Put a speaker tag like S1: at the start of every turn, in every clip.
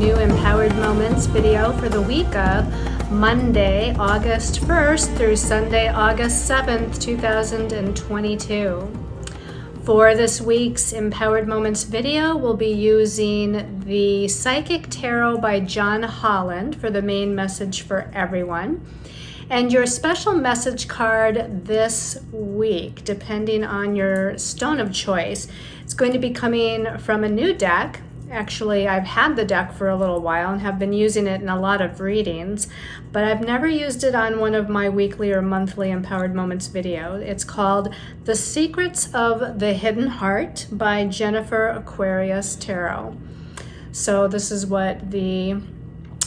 S1: new Empowered Moments video for the week of Monday, August 1st through Sunday, August 7th, 2022. For this week's Empowered Moments video, we'll be using the Psychic Tarot by John Holland for the main message for everyone. And your special message card this week, depending on your stone of choice, it's going to be coming from a new deck. Actually, I've had the deck for a little while and have been using it in a lot of readings, but I've never used it on one of my weekly or monthly Empowered Moments videos. It's called The Secrets of the Hidden Heart by Jennifer Aquarius Tarot. So this is what the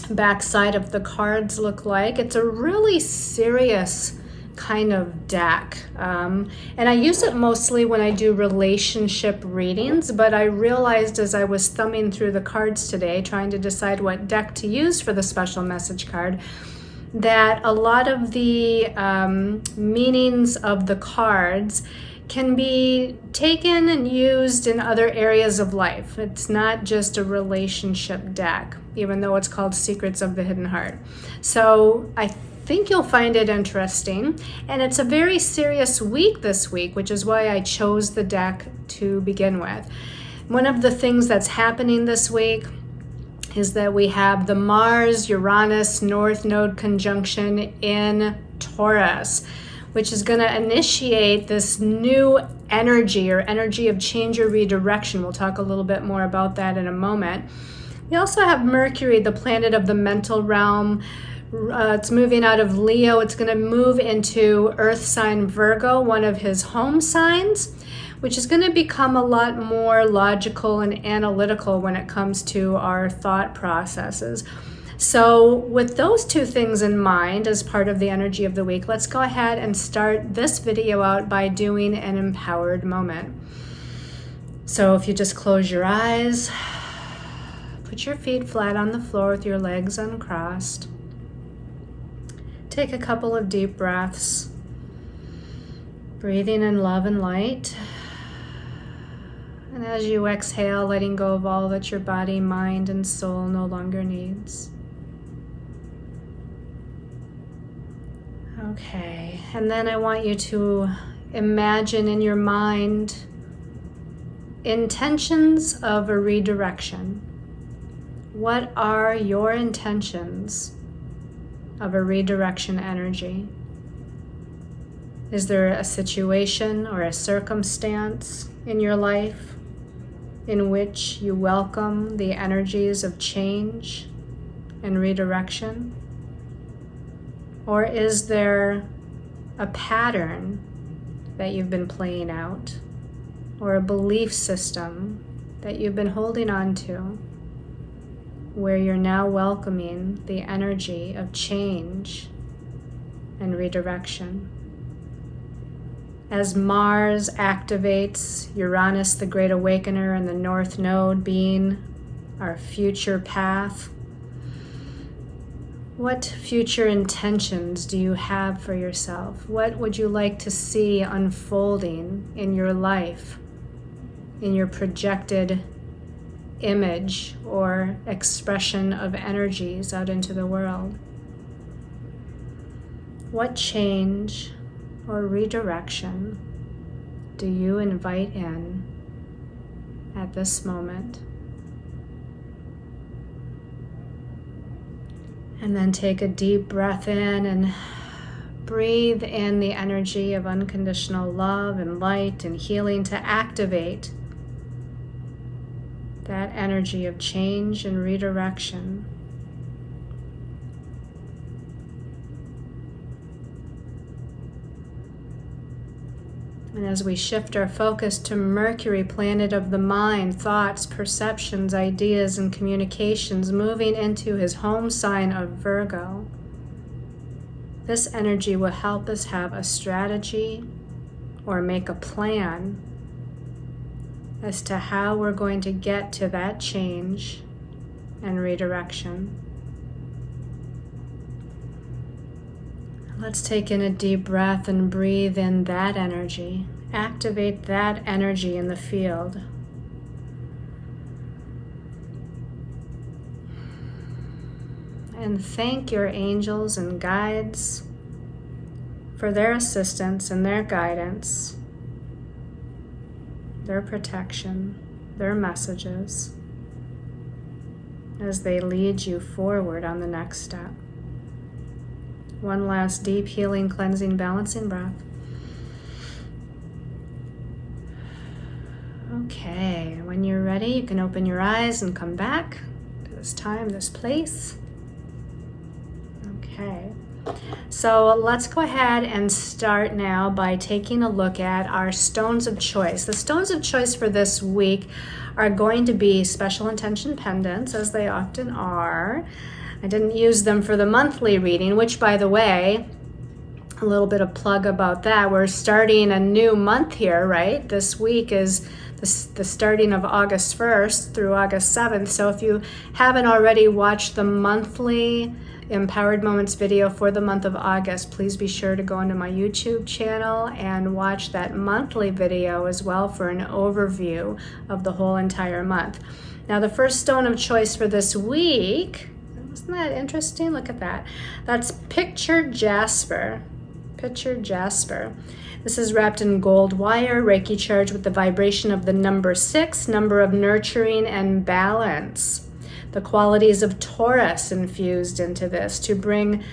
S1: backside of the cards look like. It's a really serious kind of deck, and I use it mostly when I do relationship readings, but I realized as I was thumbing through the cards today trying to decide what deck to use for the special message card that a lot of the meanings of the cards can be taken and used in other areas of life. It's not just a relationship deck, even though it's called Secrets of the Hidden Heart. So I think you'll find it interesting. And it's a very serious week this week, which is why I chose the deck to begin with. One of the things that's happening this week is that we have the Mars-Uranus North Node conjunction in Taurus, which is going to initiate this new energy or energy of change or redirection. We'll talk a little bit more about that in a moment. We also have Mercury, the planet of the mental realm. It's moving out of Leo. It's going to move into Earth sign Virgo, one of his home signs, which is going to become a lot more logical and analytical when it comes to our thought processes. So with those two things in mind as part of the energy of the week, let's go ahead and start this video out by doing an empowered moment. So if you just close your eyes, put your feet flat on the floor with your legs uncrossed. Take a couple of deep breaths, breathing in love and light. And as you exhale, letting go of all that your body, mind, and soul no longer needs. Okay, and then I want you to imagine in your mind intentions of a redirection. What are your intentions of a redirection energy? Is there a situation or a circumstance in your life in which you welcome the energies of change and redirection? Or is there a pattern that you've been playing out, or a belief system that you've been holding on to, where you're now welcoming the energy of change and redirection? As Mars activates Uranus, the Great Awakener, and the North Node being our future path, what future intentions do you have for yourself? What would you like to see unfolding in your life, in your projected image or expression of energies out into the world? What change or redirection do you invite in at this moment? And then take a deep breath in and breathe in the energy of unconditional love and light and healing to activate that energy of change and redirection. And as we shift our focus to Mercury, planet of the mind, thoughts, perceptions, ideas, and communications, moving into his home sign of Virgo, this energy will help us have a strategy or make a plan as to how we're going to get to that change and redirection. Let's take in a deep breath and breathe in that energy. Activate that energy in the field. and thank your angels and guides for their assistance and their guidance, their protection, their messages as they lead you forward on the next step. One last deep, healing, cleansing, balancing breath. Okay, when you're ready, you can open your eyes and come back to this time, this place. Okay, so let's go ahead and start now by taking a look at our stones of choice. The stones of choice for this week are going to be special intention pendants, as they often are. I didn't use them for the monthly reading, which, by the way, a little bit of plug about that. We're starting a new month here, right? This week is the starting of August 1st through August 7th. So if you haven't already watched the monthly Empowered Moments video for the month of August, please be sure to go into my YouTube channel and watch that monthly video as well for an overview of the whole entire month. Now, the first stone of choice for this week, isn't that interesting? Look at that. That's pictured jasper. Pictured jasper. This is wrapped in gold wire, Reiki charged with the vibration of the number 6, number of nurturing and balance. The qualities of Taurus infused into this to bring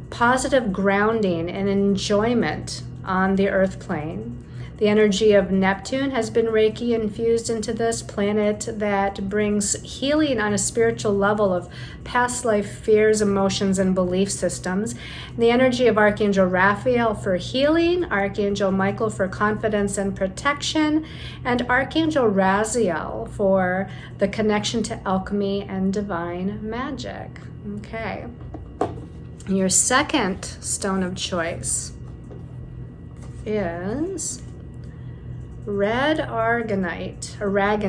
S1: positive grounding and enjoyment on the earth plane. The energy of Neptune has been Reiki infused into this planet that brings healing on a spiritual level of past life fears, emotions, and belief systems. The energy of Archangel Raphael for healing, Archangel Michael for confidence and protection, and Archangel Raziel for the connection to alchemy and divine magic. Okay. Your second stone of choice is red aragonite, red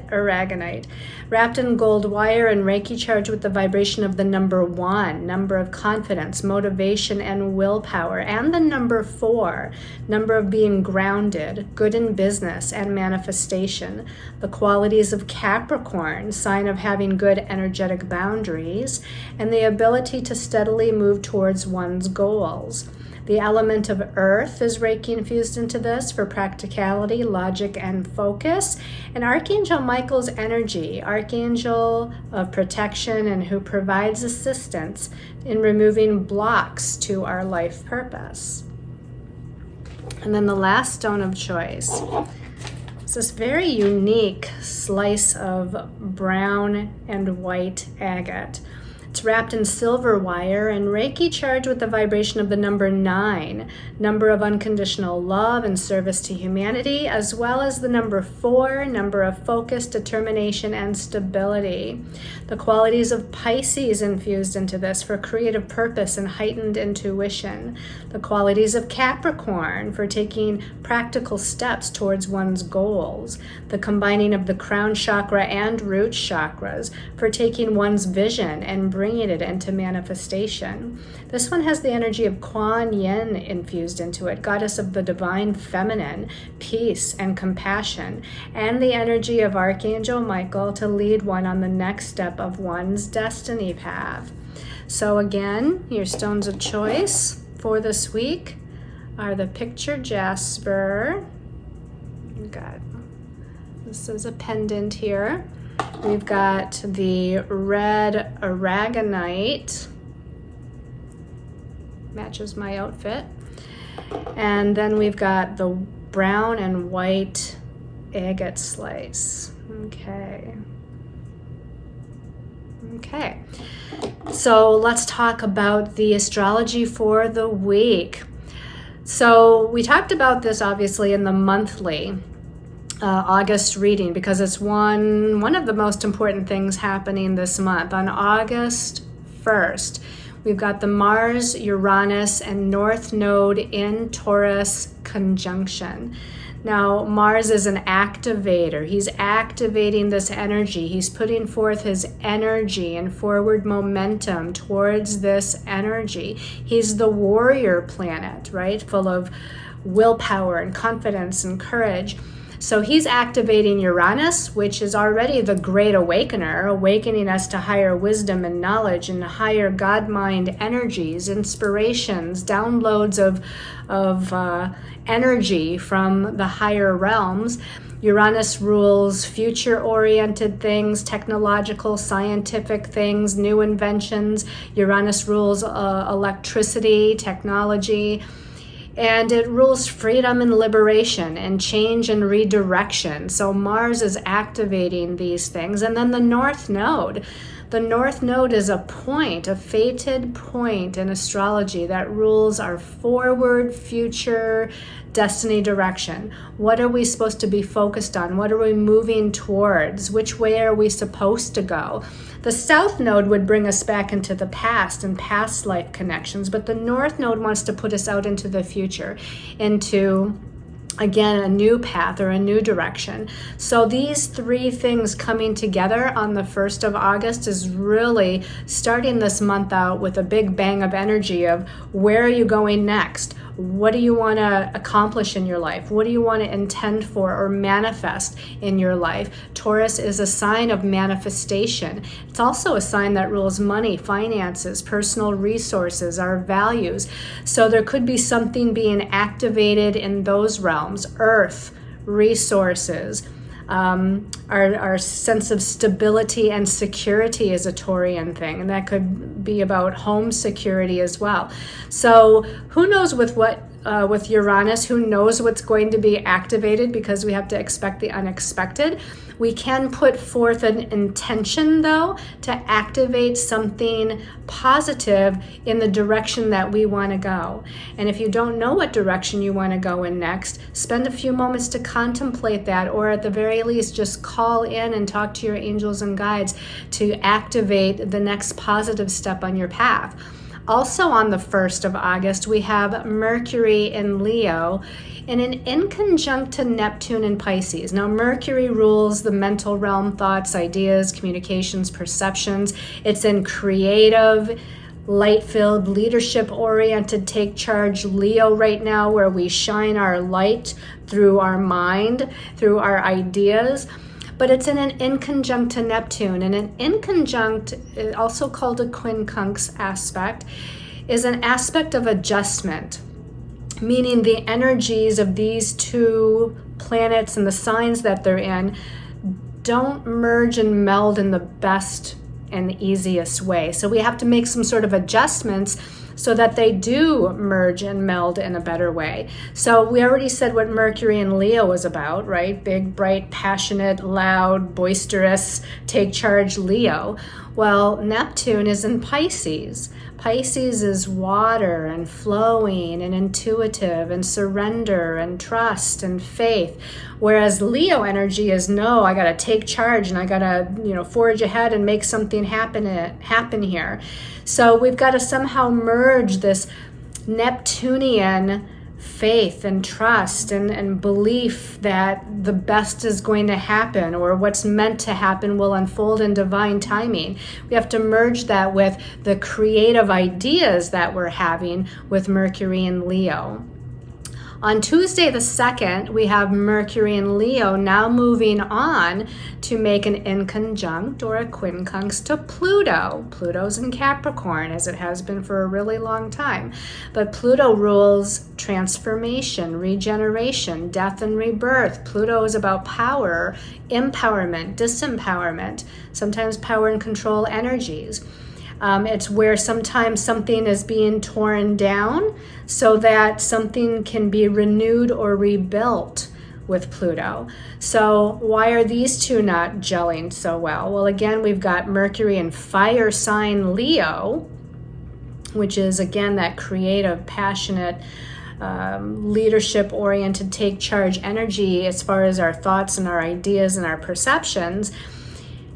S1: aragonite, wrapped in gold wire and Reiki charged with the vibration of the number 1, number of confidence, motivation, and willpower, and the number 4, number of being grounded, good in business, and manifestation. The qualities of Capricorn, sign of having good energetic boundaries, and the ability to steadily move towards one's goals. The element of earth is Reiki infused into this for practicality, logic, and focus. And Archangel Michael's energy, Archangel of protection and who provides assistance in removing blocks to our life purpose. And then the last stone of choice is this very unique slice of brown and white agate. It's wrapped in silver wire and Reiki charged with the vibration of the number 9, number of unconditional love and service to humanity, as well as the number 4, number of focus, determination, and stability. The qualities of Pisces infused into this for creative purpose and heightened intuition. The qualities of Capricorn for taking practical steps towards one's goals. The combining of the crown chakra and root chakras for taking one's vision and bringing it into manifestation. This one has the energy of Kuan Yin infused into it, goddess of the divine feminine, peace and compassion, and the energy of Archangel Michael to lead one on the next step of one's destiny path. So again, your stones of choice for this week are the pictured jasper. This is a pendant here. We've got the red aragonite, matches my outfit. And then we've got the brown and white agate slice. Okay. So let's talk about the astrology for the week. So we talked about this obviously in the monthly August reading because it's one of the most important things happening this month. On August 1st, we've got the Mars, Uranus, and North Node in Taurus conjunction. Now, Mars is an activator. He's activating this energy. He's putting forth his energy and forward momentum towards this energy. He's the warrior planet, right? Full of willpower and confidence and courage. So he's activating Uranus, which is already the Great Awakener, awakening us to higher wisdom and knowledge and higher God mind energies, inspirations, downloads of energy from the higher realms. Uranus rules future-oriented things, technological, scientific things, new inventions. Uranus rules electricity, technology. And it rules freedom and liberation and change and redirection. So Mars is activating these things. And then the North Node. The North Node is a point, a fated point in astrology that rules our forward, future, destiny direction. What are we supposed to be focused on? What are we moving towards? Which way are we supposed to go? The South Node would bring us back into the past and past life connections, but the North Node wants to put us out into the future, into, again, a new path or a new direction. So these three things coming together on the 1st of August is really starting this month out with a big bang of energy of where are you going next? What do you want to accomplish in your life? What do you want to intend for or manifest in your life? Taurus is a sign of manifestation. It's also a sign that rules money, finances, personal resources, our values. So there could be something being activated in those realms: earth, resources. Our sense of stability and security is a Taurian thing, and that could be about home security as well. So who knows with Uranus, who knows what's going to be activated, because we have to expect the unexpected. We can put forth an intention, though, to activate something positive in the direction that we want to go. And if you don't know what direction you want to go in next, spend a few moments to contemplate that, or at the very least, just call in and talk to your angels and guides to activate the next positive step on your path. Also on the 1st of August, we have Mercury in Leo and an inconjunct to Neptune in Pisces. Now, Mercury rules the mental realm, thoughts, ideas, communications, perceptions. It's in creative, light-filled, leadership-oriented, take charge Leo right now, where we shine our light through our mind, through our ideas. But it's in an inconjunct to Neptune. And an inconjunct, also called a quincunx aspect, is an aspect of adjustment, meaning the energies of these two planets and the signs that they're in don't merge and meld in the best and easiest way. So we have to make some sort of adjustments so that they do merge and meld in a better way. So we already said what Mercury in Leo was about, right? Big, bright, passionate, loud, boisterous, take charge Leo. Well, Neptune is in Pisces. Pisces is water and flowing and intuitive and surrender and trust and faith. Whereas Leo energy is, no, I got to take charge and I got to, forge ahead and make something happen here. So we've got to somehow merge this Neptunian faith and trust and belief that the best is going to happen, or what's meant to happen will unfold in divine timing. We have to merge that with the creative ideas that we're having with Mercury and Leo. On Tuesday the 2nd, we have Mercury in Leo now moving on to make an inconjunct or a quincunx to Pluto. Pluto's in Capricorn, as it has been for a really long time. But Pluto rules transformation, regeneration, death and rebirth. Pluto is about power, empowerment, disempowerment, sometimes power and control energies. It's where sometimes something is being torn down so that something can be renewed or rebuilt with Pluto. So why are these two not gelling so well? Well, again, we've got Mercury in fire sign Leo, which is, again, that creative, passionate, leadership-oriented, take charge energy as far as our thoughts and our ideas and our perceptions.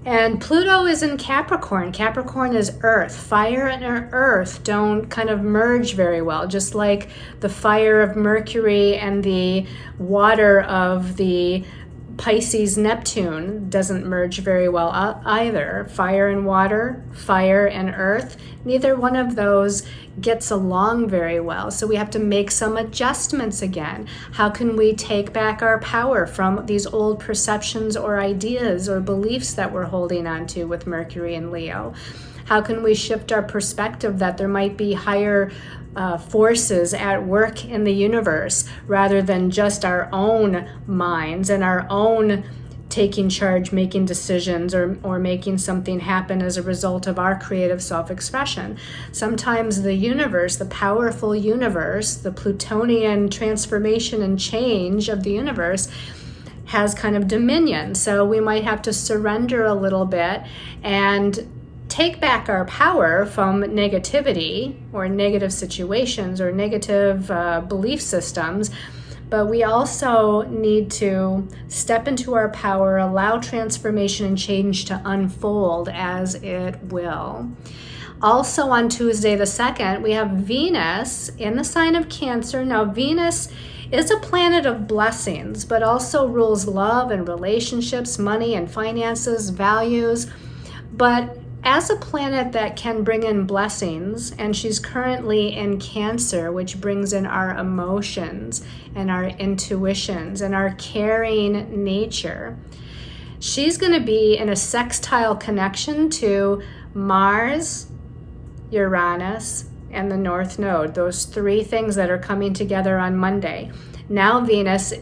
S1: And Pluto is in Capricorn. Capricorn is earth. Fire and earth don't kind of merge very well, just like the fire of Mercury and the water of the Pisces Neptune doesn't merge very well either. Fire and water, fire and earth, neither one of those gets along very well. So we have to make some adjustments again. How can we take back our power from these old perceptions or ideas or beliefs that we're holding on to with Mercury and Leo? How can we shift our perspective that there might be higher forces at work in the universe rather than just our own minds and our own taking charge, making decisions, or making something happen as a result of our creative self-expression. Sometimes the universe, the powerful universe, the Plutonian transformation and change of the universe has kind of dominion. So we might have to surrender a little bit and take back our power from negativity or negative situations or negative belief systems. But we also need to step into our power, allow transformation and change to unfold as it will. Also on Tuesday the 2nd, we have Venus in the sign of Cancer. Now, Venus is a planet of blessings, but also rules love and relationships, money and finances, values. But as a planet that can bring in blessings, and she's currently in Cancer, which brings in our emotions and our intuitions and our caring nature, she's going to be in a sextile connection to Mars, Uranus, and the North Node, those three things that are coming together on Monday. Now Venus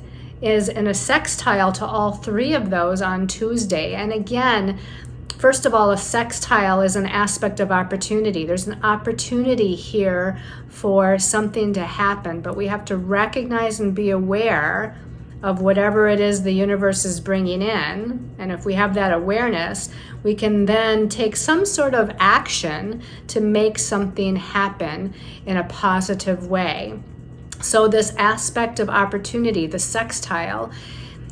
S1: is in a sextile to all three of those on Tuesday. And again, first of all, a sextile is an aspect of opportunity. There's an opportunity here for something to happen, but we have to recognize and be aware of whatever it is the universe is bringing in. And if we have that awareness, we can then take some sort of action to make something happen in a positive way. So this aspect of opportunity, the sextile,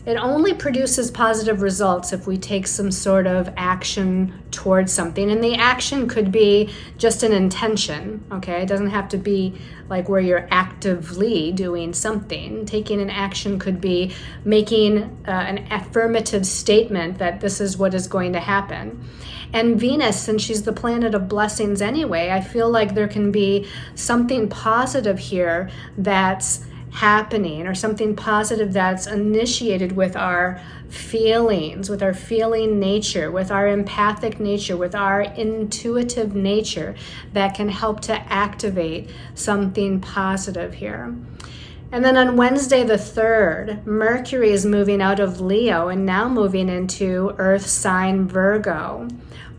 S1: it only produces positive results if we take some sort of action towards something. And the action could be just an intention, okay? It doesn't have to be like where you're actively doing something. Taking an action could be making an affirmative statement that this is what is going to happen. And Venus, since she's the planet of blessings anyway, I feel like there can be something positive here that's happening, or something positive that's initiated with our feelings, with our feeling nature, with our empathic nature, with our intuitive nature, that can help to activate something positive here. And then on Wednesday the 3rd, Mercury is moving out of Leo and now moving into Earth sign Virgo,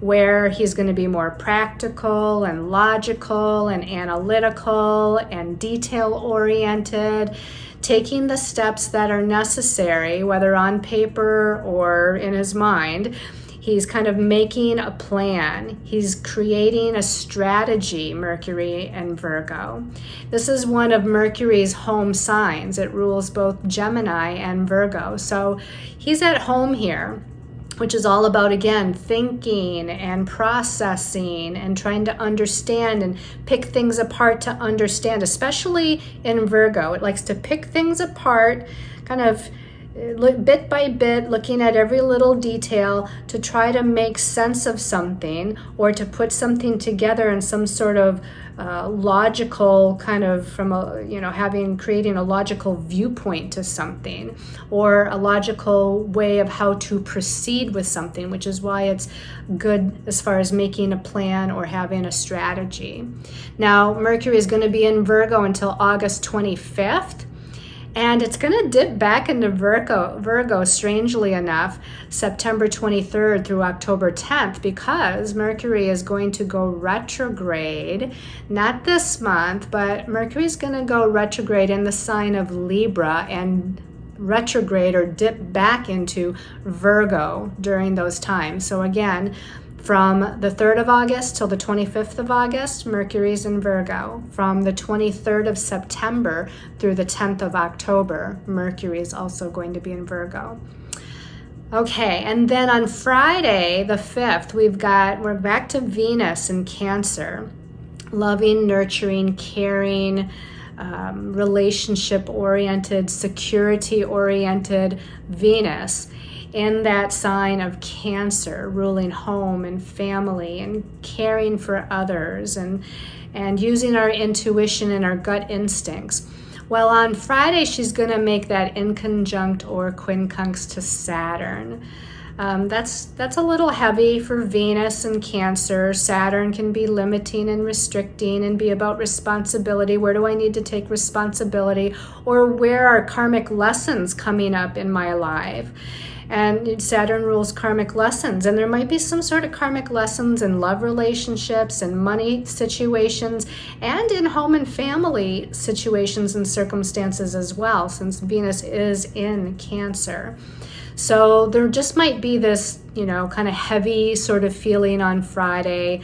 S1: where he's going to be more practical and logical and analytical and detail-oriented, taking the steps that are necessary, whether on paper or in his mind. He's kind of making a plan. He's creating a strategy, Mercury and Virgo. This is one of Mercury's home signs. It rules both Gemini and Virgo. So he's at home here, which is all about, again, thinking and processing and trying to understand and pick things apart to understand, especially in Virgo. It likes to pick things apart, kind of bit by bit, looking at every little detail to try to make sense of something, or to put something together in some sort of logical kind of, from a, creating a logical viewpoint to something, or a logical way of how to proceed with something, which is why it's good as far as making a plan or having a strategy. Now, Mercury is going to be in Virgo until August 25th. And it's going to dip back into Virgo, strangely enough, September 23rd through October 10th, because Mercury is going to go retrograde, not this month, but Mercury is going to go retrograde in the sign of Libra and retrograde or dip back into Virgo during those times. So again, from the 3rd of August till the 25th of August, Mercury's in Virgo. From the 23rd of September through the 10th of October, Mercury is also going to be in Virgo. Okay, and then on Friday, the 5th, we're back to Venus in Cancer. Loving, nurturing, caring, relationship-oriented, security-oriented Venus in that sign of Cancer, ruling home and family and caring for others and and using our intuition and our gut instincts. Well, on Friday, she's going to make that inconjunct or quincunx to Saturn. That's a little heavy for Venus and Cancer. Saturn can be limiting and restricting and be about responsibility. Where do I need to take responsibility? Or where are karmic lessons coming up in my life? And Saturn rules karmic lessons, and there might be some sort of karmic lessons in love relationships and money situations and in home and family situations and circumstances as well, since Venus is in Cancer. So there just might be this, kind of heavy sort of feeling on Friday,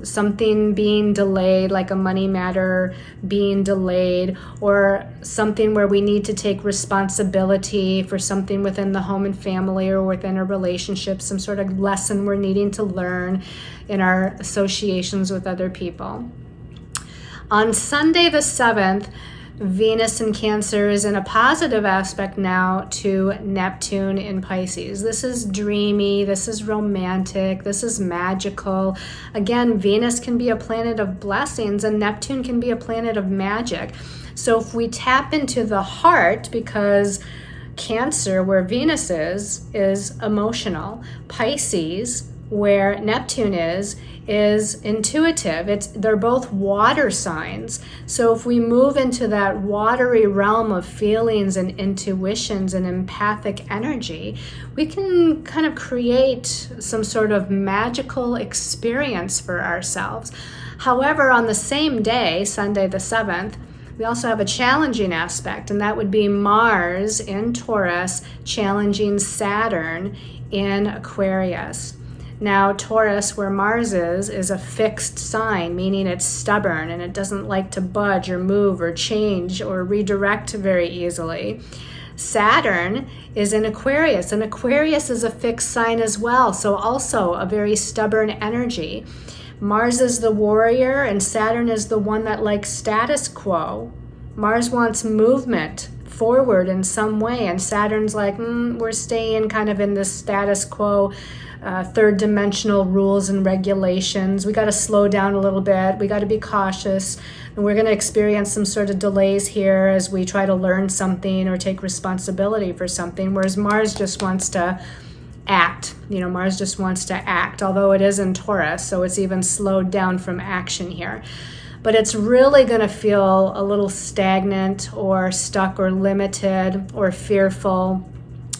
S1: something being delayed, like a money matter being delayed, or something where we need to take responsibility for something within the home and family or within a relationship, some sort of lesson we're needing to learn in our associations with other people. On Sunday the 7th, Venus in Cancer is in a positive aspect now to Neptune in Pisces. This is dreamy, this is romantic, this is magical. Again, Venus can be a planet of blessings and Neptune can be a planet of magic. So if we tap into the heart, because Cancer, where Venus is emotional. Pisces, where Neptune is intuitive. They're both water signs. So if we move into that watery realm of feelings and intuitions and empathic energy, we can kind of create some sort of magical experience for ourselves. However, on the same day, Sunday the 7th, we also have a challenging aspect, and that would be Mars in Taurus challenging Saturn in Aquarius. Now, Taurus, where Mars is a fixed sign, meaning it's stubborn and it doesn't like to budge or move or change or redirect very easily. Saturn is in Aquarius, and Aquarius is a fixed sign as well, so also a very stubborn energy. Mars is the warrior, and Saturn is the one that likes status quo. Mars wants movement forward in some way, and Saturn's like, we're staying kind of in this status quo, third dimensional rules and regulations. We got to slow down a little bit. We got to be cautious. And we're going to experience some sort of delays here as we try to learn something or take responsibility for something. Whereas Mars just wants to act. Mars just wants to act, although it is in Taurus, so it's even slowed down from action here. But it's really going to feel a little stagnant or stuck or limited or fearful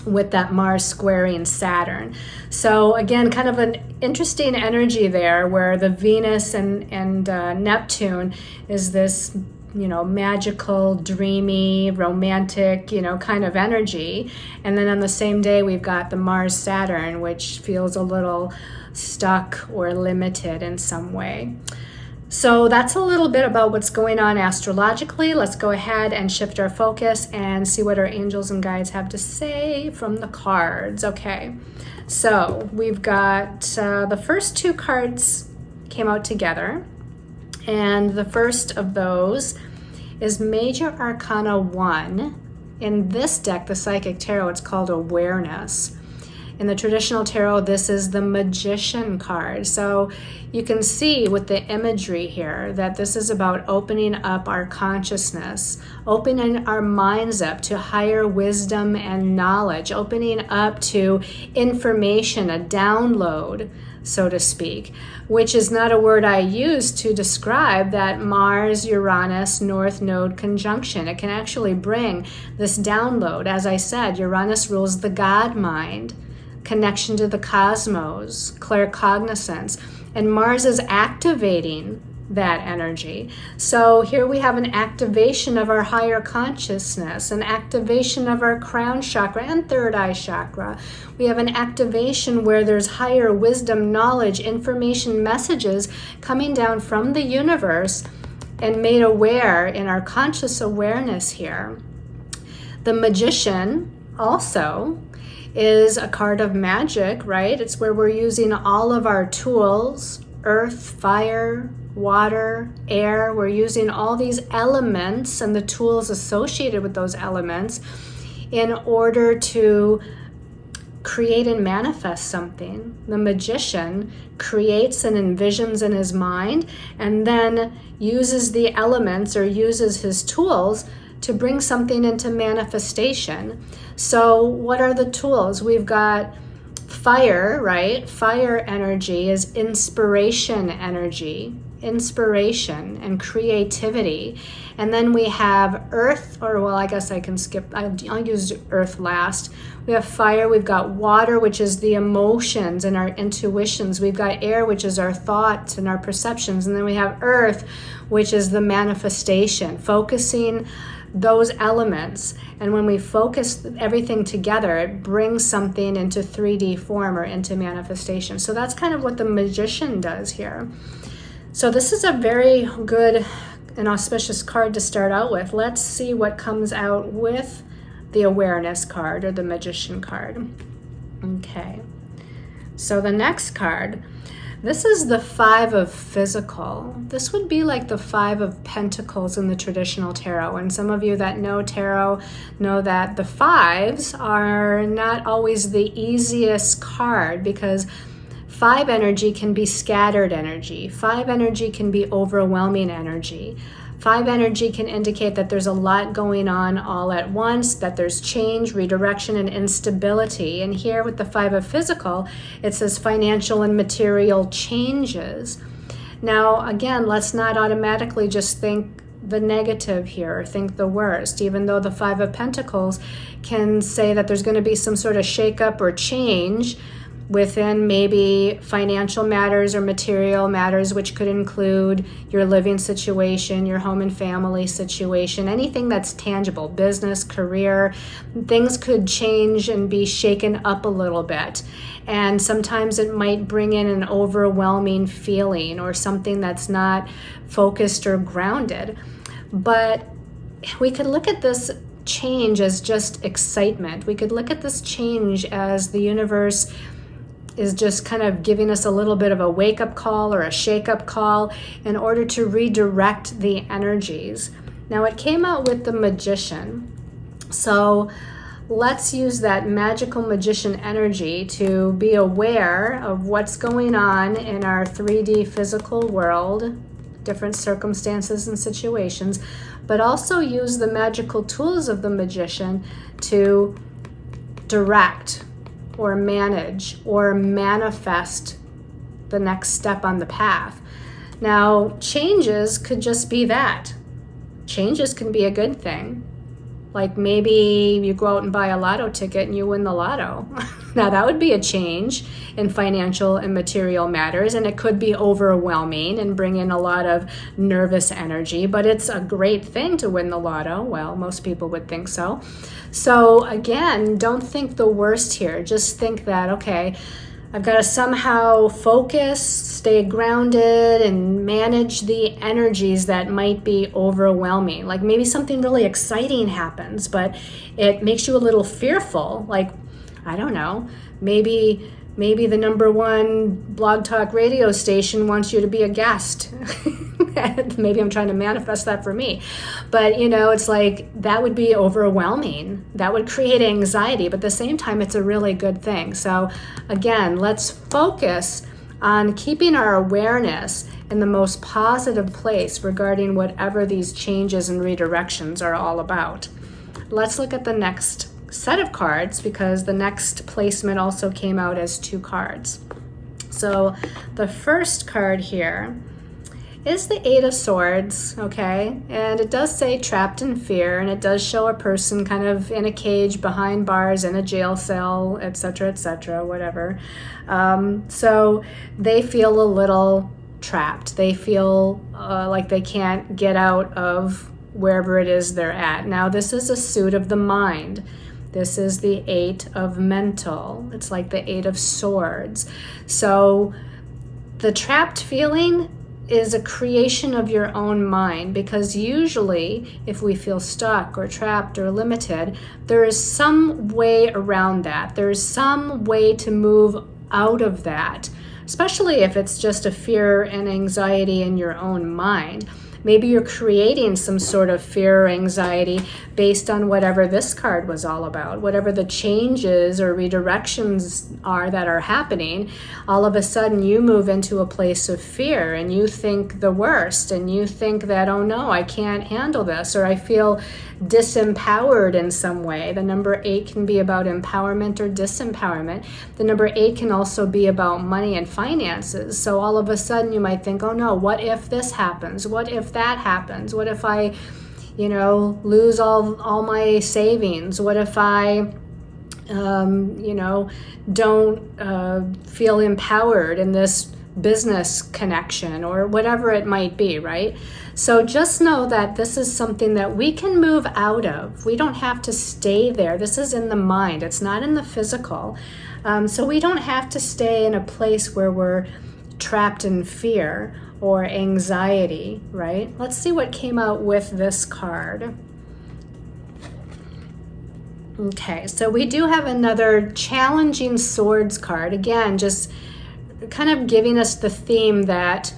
S1: with that Mars squaring Saturn. So again, kind of an interesting energy there where the Venus and Neptune is this, magical, dreamy, romantic, kind of energy. And then on the same day, we've got the Mars Saturn, which feels a little stuck or limited in some way. So that's a little bit about what's going on astrologically. Let's go ahead and shift our focus and see what our angels and guides have to say from the cards. Okay, so we've got the first two cards came out together, and the first of those is Major Arcana 1. In this deck, the Psychic Tarot, it's called Awareness. In the traditional tarot, this is the Magician card. So you can see with the imagery here that this is about opening up our consciousness, opening our minds up to higher wisdom and knowledge, opening up to information, a download, so to speak, which is not a word I use to describe that Mars-Uranus North Node conjunction. It can actually bring this download. As I said, Uranus rules the God mind, connection to the cosmos, claircognizance, and Mars is activating that energy. So here we have an activation of our higher consciousness, an activation of our crown chakra and third eye chakra. We have an activation where there's higher wisdom, knowledge, information, messages coming down from the universe and made aware in our conscious awareness here. The Magician also is a card of magic, right? It's where we're using all of our tools, earth, fire, water, air. We're using all these elements and the tools associated with those elements in order to create and manifest something. The magician creates and envisions in his mind and then uses the elements or uses his tools to bring something into manifestation. So what are the tools? We've got fire, right? Fire energy is inspiration energy, inspiration and creativity. And then we have earth, or well, I guess I can skip, I'll use earth last. We have fire, we've got water, which is the emotions and our intuitions. We've got air, which is our thoughts and our perceptions. And then we have earth, which is the manifestation, focusing those elements. And when we focus everything together, it brings something into 3D form or into manifestation. So that's kind of what the magician does here. So this is a very good and auspicious card to start out with. Let's see what comes out with the awareness card or the magician card. Okay, so the next card, this is the 5 of physical. This would be like the 5 of pentacles in the traditional tarot. And some of you that know tarot know that the 5s are not always the easiest card, because 5 energy can be scattered energy. 5 energy can be overwhelming energy. 5 energy can indicate that there's a lot going on all at once, that there's change, redirection, and instability. And here with the 5 of physical, it says financial and material changes. Now, again, let's not automatically just think the negative here or think the worst, even though the 5 of pentacles can say that there's going to be some sort of shakeup or change within maybe financial matters or material matters, which could include your living situation, your home and family situation, anything that's tangible, business, career. Things could change and be shaken up a little bit. And sometimes it might bring in an overwhelming feeling or something that's not focused or grounded. But we could look at this change as just excitement. We could look at this change as the universe is just kind of giving us a little bit of a wake-up call or a shake-up call in order to redirect the energies. Now, it came out with the magician. So let's use that magical magician energy to be aware of what's going on in our 3D physical world, different circumstances and situations, but also use the magical tools of the magician to direct or manage or manifest the next step on the path. Now, changes could just be that. Changes can be a good thing. Like maybe you go out and buy a lotto ticket and you win the lotto. Now that would be a change in financial and material matters, and it could be overwhelming and bring in a lot of nervous energy, but it's a great thing to win the lotto. Well, most people would think so. So again, don't think the worst here. Just think that, okay, I've got to somehow focus, stay grounded, and manage the energies that might be overwhelming. Like maybe something really exciting happens, but it makes you a little fearful. Like, I don't know, maybe the #1 blog talk radio station wants you to be a guest. Maybe I'm trying to manifest that for me. But, it's like that would be overwhelming. That would create anxiety. But at the same time, it's a really good thing. So again, let's focus on keeping our awareness in the most positive place regarding whatever these changes and redirections are all about. Let's look at the next set of cards, because the next placement also came out as 2 cards. So the first card here is the 8 of Swords, okay? And it does say trapped in fear, and it does show a person kind of in a cage, behind bars, in a jail cell, etc., whatever. So they feel a little trapped. They feel like they can't get out of wherever it is they're at. Now, this is a suit of the mind. This is the 8 of mental. It's like the 8 of Swords. So the trapped feeling is a creation of your own mind, because usually if we feel stuck or trapped or limited, there is some way around that. There is some way to move out of that, especially if it's just a fear and anxiety in your own mind. maybe you're creating some sort of fear or anxiety based on whatever this card was all about, whatever the changes or redirections are that are happening. All of a sudden you move into a place of fear and you think the worst, and you think that, oh no, I can't handle this, or I feel disempowered in some way. The number 8 can be about empowerment or disempowerment. The number 8 can also be about money and finances. So all of a sudden you might think, oh no, what if this happens? What if that happens? What if I, lose all my savings? What if I, don't feel empowered in this business connection, or whatever it might be, right? So just know that this is something that we can move out of. We don't have to stay there. This is in the mind. It's not in the physical. So we don't have to stay in a place where we're trapped in fear or anxiety, right? Let's see what came out with this card. Okay, so we do have another challenging swords card. Again, just kind of giving us the theme that,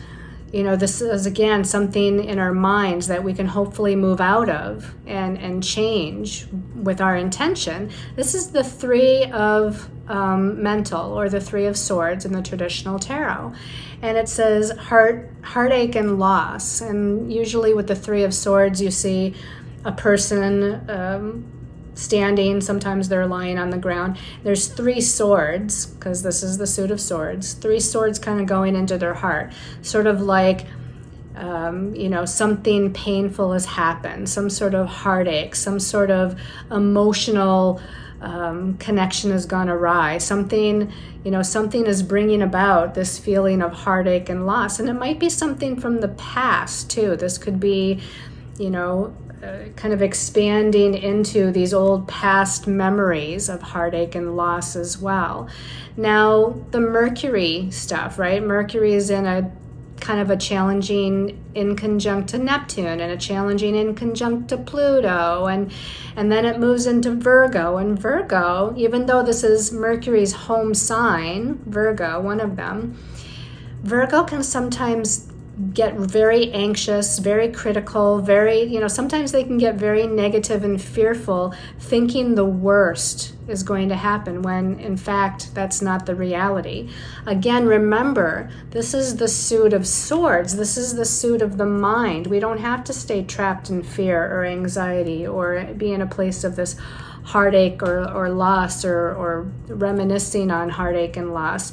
S1: this is, again, something in our minds that we can hopefully move out of and change with our intention. This is the 3 of mental, or the 3 of swords in the traditional tarot. And it says heartache and loss. And usually with the 3 of swords, you see a person standing. Sometimes they're lying on the ground. There's 3 swords, because this is the suit of swords. 3 swords kind of going into their heart, sort of like something painful has happened, some sort of heartache, some sort of emotional connection has gone awry. Something is bringing about this feeling of heartache and loss. And it might be something from the past too. This could be, kind of expanding into these old past memories of heartache and loss as well. Now, the Mercury stuff, right? Mercury is in a kind of a challenging in conjunct to Neptune, and a challenging in conjunct to Pluto, and then it moves into Virgo. And Virgo, even though this is Mercury's home sign, Virgo, one of them, Virgo can sometimes get very anxious, very critical, sometimes they can get very negative and fearful, thinking the worst is going to happen, when in fact that's not the reality. Again, remember, this is the suit of swords. This is the suit of the mind. We don't have to stay trapped in fear or anxiety, or be in a place of this heartache or loss, or reminiscing on heartache and loss.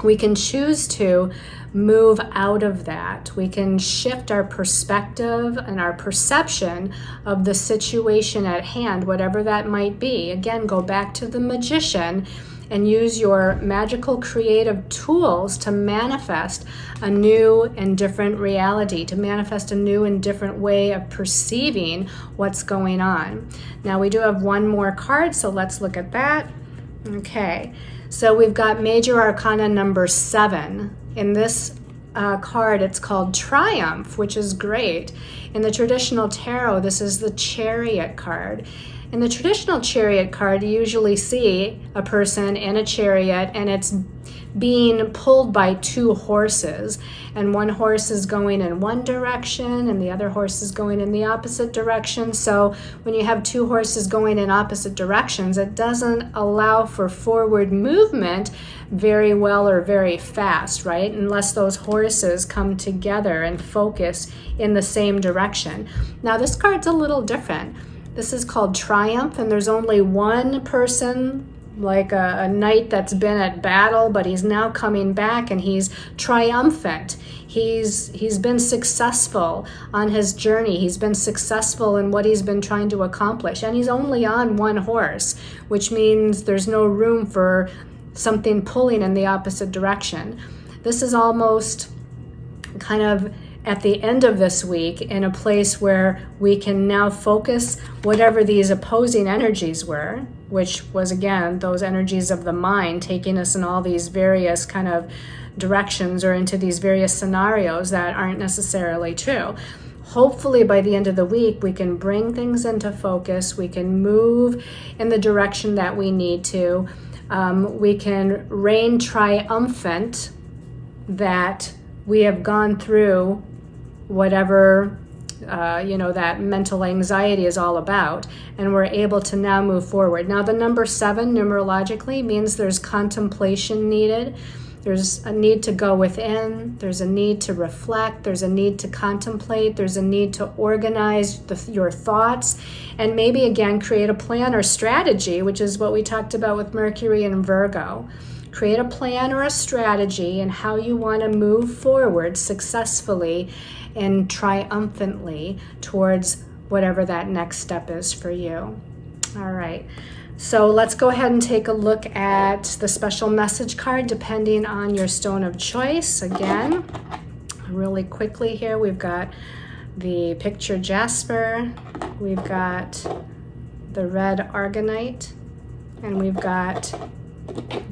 S1: We can choose to move out of that. We can shift our perspective and our perception of the situation at hand, whatever that might be. Again, go back to the magician and use your magical creative tools to manifest a new and different reality, to manifest a new and different way of perceiving what's going on. Now, we do have one more card, so let's look at that. Okay, so we've got Major Arcana number 7. In this card, it's called Triumph, which is great. In the traditional tarot, this is the Chariot card. In the traditional Chariot card, you usually see a person in a chariot, and it's being pulled by 2 horses, and one horse is going in one direction and the other horse is going in the opposite direction. So when you have 2 horses going in opposite directions, it doesn't allow for forward movement very well or very fast, right? Unless those horses come together and focus in the same direction. Now, this card's a little different. This is called Triumph, and there's only one person, like a knight that's been at battle, but he's now coming back and he's triumphant. He's been successful on his journey. He's been successful in what he's been trying to accomplish. And he's only on one horse, which means there's no room for something pulling in the opposite direction. This is almost kind of at the end of this week in a place where we can now focus whatever these opposing energies were, which was, again, those energies of the mind taking us in all these various kind of directions or into these various scenarios that aren't necessarily true. Hopefully by the end of the week, we can bring things into focus. We can move in the direction that we need to. We can reign triumphant that we have gone through whatever that mental anxiety is all about, and we're able to now move forward. Now, the number 7 numerologically means there's contemplation needed. There's a need to go within. There's a need to reflect. There's a need to contemplate. There's a need to organize your thoughts, and maybe again create a plan or strategy, which is what we talked about with Mercury and Virgo. Create a plan or a strategy and how you want to move forward successfully and triumphantly towards whatever that next step is for you. All right. So let's go ahead and take a look at the special message card depending on your stone of choice. Again, really quickly here, we've got the picture jasper, we've got the red aragonite, and we've got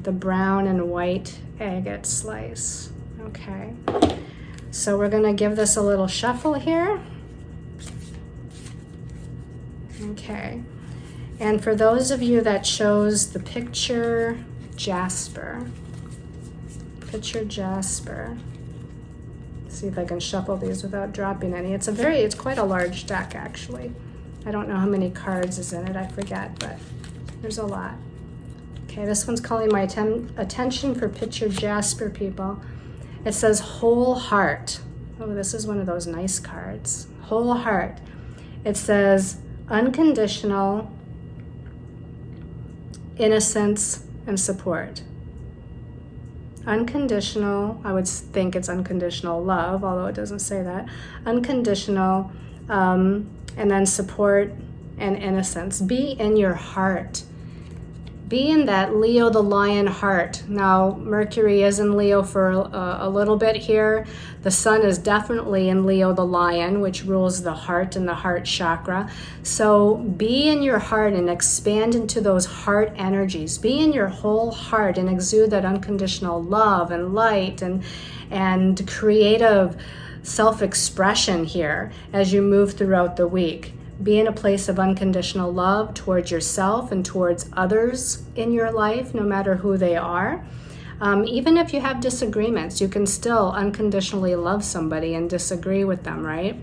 S1: the brown and white agate slice. Okay, so we're going to give this a little shuffle here. Okay. And for those of you that chose the picture jasper, see if I can shuffle these without dropping any. It's quite a large deck, actually. I don't know how many cards is in it, I forget, but there's a lot. Okay, this one's calling my attention for picture jasper, people. It says whole heart. Oh, this is one of those nice cards. Whole heart. It says unconditional innocence and support. Unconditional, I would think it's unconditional love, although it doesn't say that. Unconditional, and then support and innocence. Be in your heart. Be in that Leo the lion heart. Now, Mercury is in Leo for a little bit here. The sun is definitely in Leo the lion, which rules the heart and the heart chakra. So be in your heart and expand into those heart energies. Be in your whole heart and exude that unconditional love and light and creative self-expression here as you move throughout the week. Be in a place of unconditional love towards yourself and towards others in your life, no matter who they are. Even if you have disagreements, you can still unconditionally love somebody and disagree with them, right?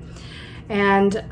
S1: And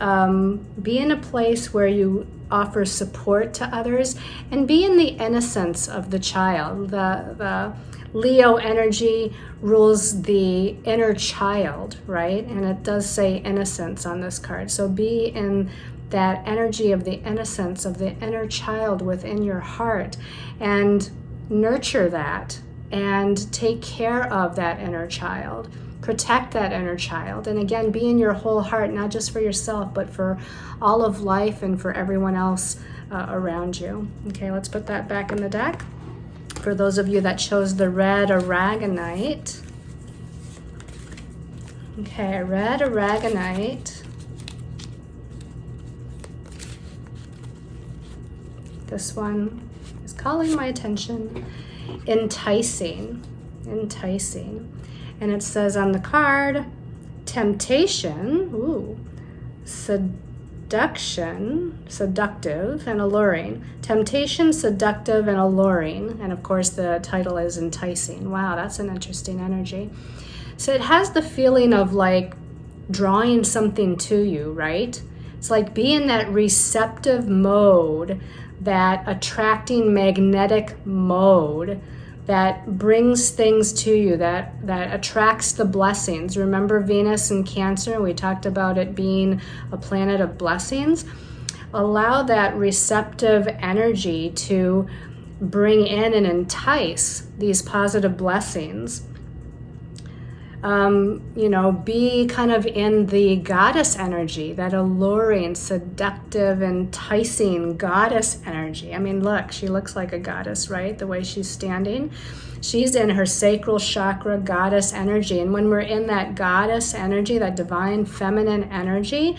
S1: be in a place where you offer support to others, and be in the innocence of the child. The Leo energy rules the inner child, right? And it does say innocence on this card. So be in that energy of the innocence of the inner child within your heart and nurture that and take care of that inner child. Protect that inner child. And again, be in your whole heart, not just for yourself, but for all of life and for everyone else around you. Okay, let's put that back in the deck. For those of you that chose the red aragonite. Okay, red aragonite. This one is calling my attention. Enticing. And it says on the card, temptation, seductive and alluring. Temptation, seductive and alluring. And of course the title is enticing. Wow, that's an interesting energy. So it has the feeling of like drawing something to you, right? It's like be in that receptive mode, that attracting magnetic mode that brings things to you, that attracts the blessings. Remember Venus in Cancer? We talked about it being a planet of blessings. Allow that receptive energy to bring in and entice these positive blessings. Be kind of in the goddess energy, that alluring, seductive, enticing goddess energy. I mean, look, she looks like a goddess, right? The way she's standing. She's in her sacral chakra goddess energy. And when we're in that goddess energy, that divine feminine energy,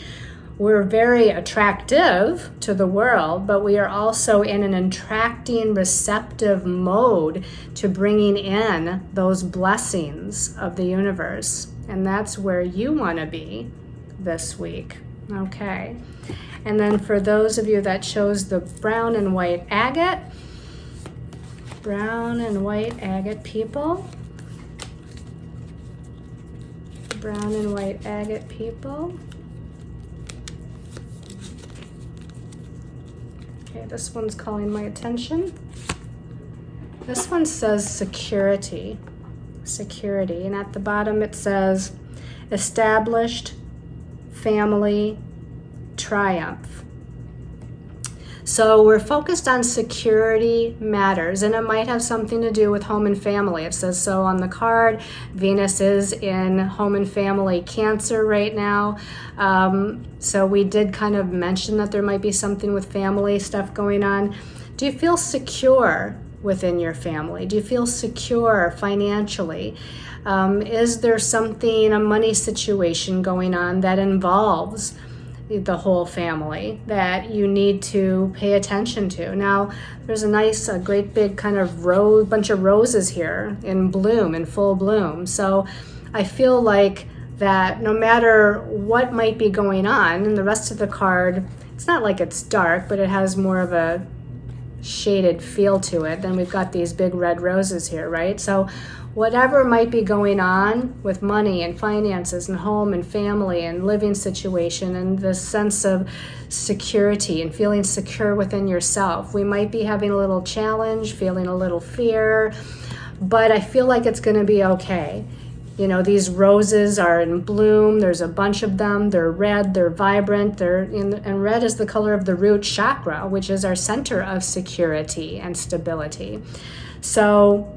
S1: we're very attractive to the world, but we are also in an attracting, receptive mode to bringing in those blessings of the universe. And that's where you want to be this week. Okay. And then for those of you that chose the brown and white agate people, brown and white agate people. Okay, this one's calling my attention. This one says security. Security. And at the bottom it says established, family, triumph. So we're focused on security matters, and it might have something to do with home and family. It says so on the card. Venus is in home and family Cancer right now. So we did kind of mention that there might be something with family stuff going on. Do you feel secure within your family? Do you feel secure financially? Is there something, a money situation going on that involves the whole family that you need to pay attention to? Now, there's a great big kind of bunch of roses here in bloom, in full bloom. So I feel like that no matter what might be going on, and the rest of the card, it's not like it's dark, but it has more of a shaded feel to it. Then we've got these big red roses here, right? So whatever might be going on with money and finances and home and family and living situation and the sense of security and feeling secure within yourself, we might be having a little challenge, feeling a little fear, but I feel like it's going to be okay. You know, these roses are in bloom. There's a bunch of them. They're red. They're vibrant. And red is the color of the root chakra, which is our center of security and stability. So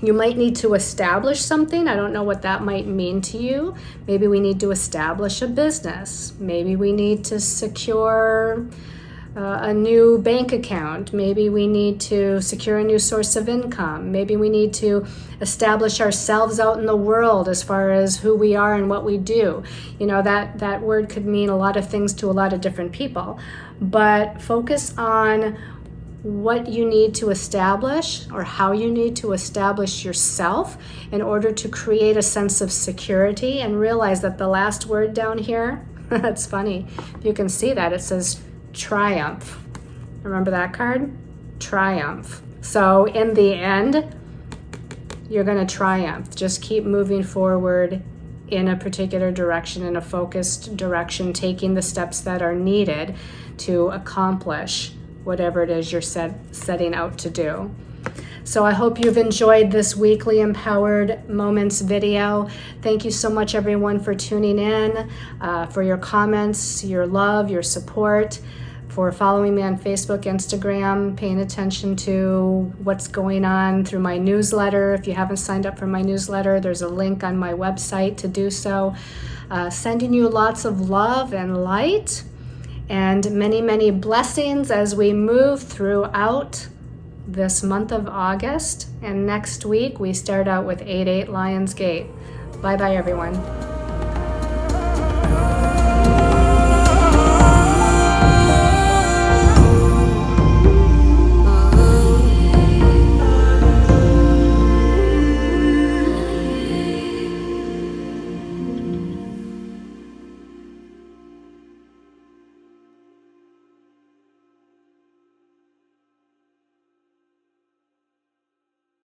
S1: you might need to establish something. I don't know what that might mean to you. Maybe we need to establish a business. Maybe we need to secure a new bank account. Maybe we need to secure a new source of income. Maybe we need to establish ourselves out in the world as far as who we are and what we do. You know, that word could mean a lot of things to a lot of different people. But focus on what you need to establish or how you need to establish yourself in order to create a sense of security, and realize that the last word down here, that's funny, you can see that it says triumph. Remember that card? Triumph. So in the end, you're going to triumph. Just keep moving forward in a particular direction, in a focused direction, taking the steps that are needed to accomplish whatever it is you're setting out to do. So I hope you've enjoyed this weekly Empowered Moments video. Thank you so much, everyone, for tuning in, for your comments, your love, your support, for following me on Facebook, Instagram, paying attention to what's going on through my newsletter. If you haven't signed up for my newsletter, there's a link on my website to do so. Sending you lots of love and light and many, many blessings as we move throughout this month of August. And next week, we start out with 8-8 Lions Gate. Bye-bye, everyone.